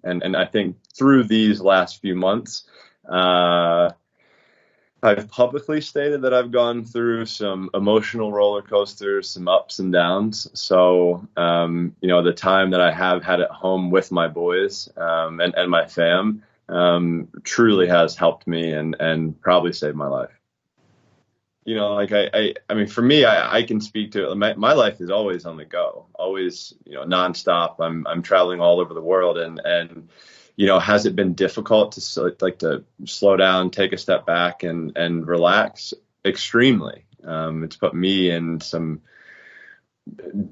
And I think through these last few months, I've publicly stated that I've gone through some emotional roller coasters, some ups and downs. So, the time that I have had at home with my boys and my fam truly has helped me and probably saved my life. I mean, for me, I can speak to it. My life is always on the go, always, nonstop. I'm traveling all over the world, and has it been difficult to slow down, take a step back and relax? Extremely. It's put me in some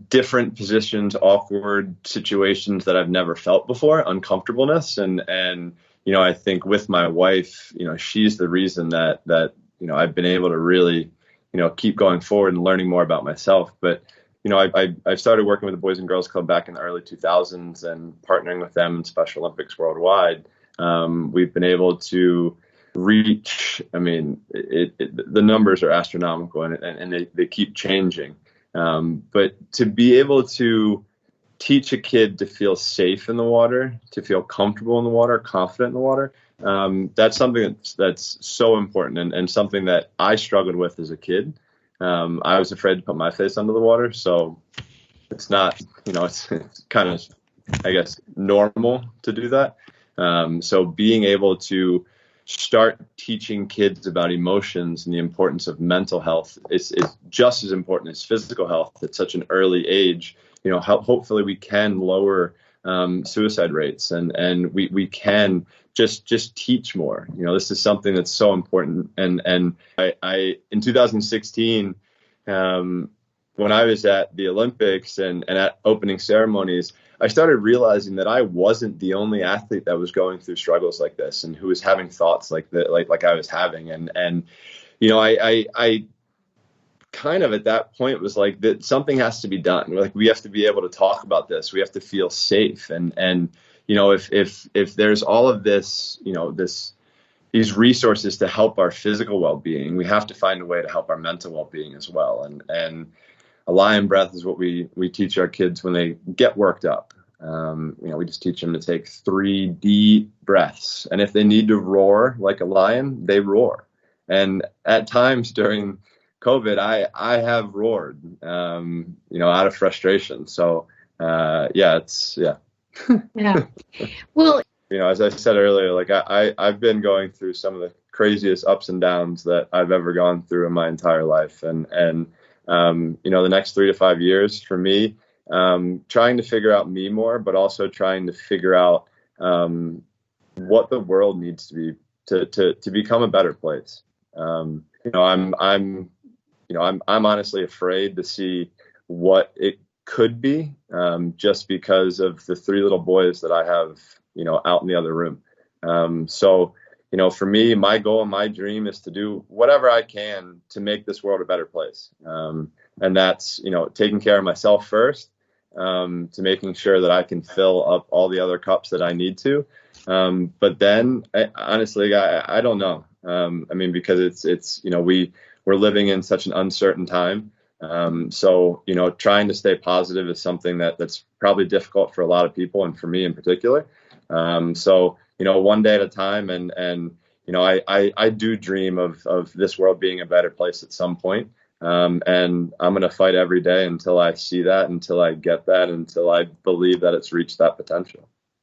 different positions, awkward situations that I've never felt before, uncomfortableness. And I think with my wife, she's the reason that I've been able to really, keep going forward and learning more about myself. But, I started working with the Boys and Girls Club back in the early 2000s and partnering with them in Special Olympics worldwide. We've been able to reach, I mean, the numbers are astronomical and they keep changing. But to be able to teach a kid to feel safe in the water, to feel comfortable in the water, confident in the water, that's something that's so important and something that I struggled with as a kid. I was afraid to put my face under the water, so it's not, it's kind of, I guess, normal to do that. So being able to start teaching kids about emotions and the importance of mental health is just as important as physical health at such an early age. Hopefully we can lower suicide rates and we can just teach more. This is something that's so important. And I in 2016, when I was at the Olympics and at opening ceremonies, I started realizing that I wasn't the only athlete that was going through struggles like this and who was having thoughts like that, like I was having. And I kind of at that point was like that something has to be done. Like we have to be able to talk about this. We have to feel safe. And if there's all of this, these resources to help our physical well-being, we have to find a way to help our mental well-being as well. And a lion breath is what we teach our kids when they get worked up. We just teach them to take 3 deep breaths. And if they need to roar like a lion, they roar. And at times during COVID, I have roared, out of frustration. So, yeah. Yeah. Well, as I said earlier, like I've been going through some of the craziest ups and downs that I've ever gone through in my entire life. And the next 3 to 5 years for me, trying to figure out me more, but also trying to figure out what the world needs to be to become a better place. I'm honestly afraid to see what it could be, just because of the 3 little boys that I have, out in the other room. So, for me, my goal and my dream is to do whatever I can to make this world a better place. And that's, taking care of myself first, to making sure that I can fill up all the other cups that I need to. But then honestly, I don't know. Because it's we're living in such an uncertain time. So, trying to stay positive is something that's probably difficult for a lot of people and for me in particular. So, one day at a time and I do dream of this world being a better place at some point. And I'm going to fight every day until I see that, until I get that, until I believe that it's reached that potential.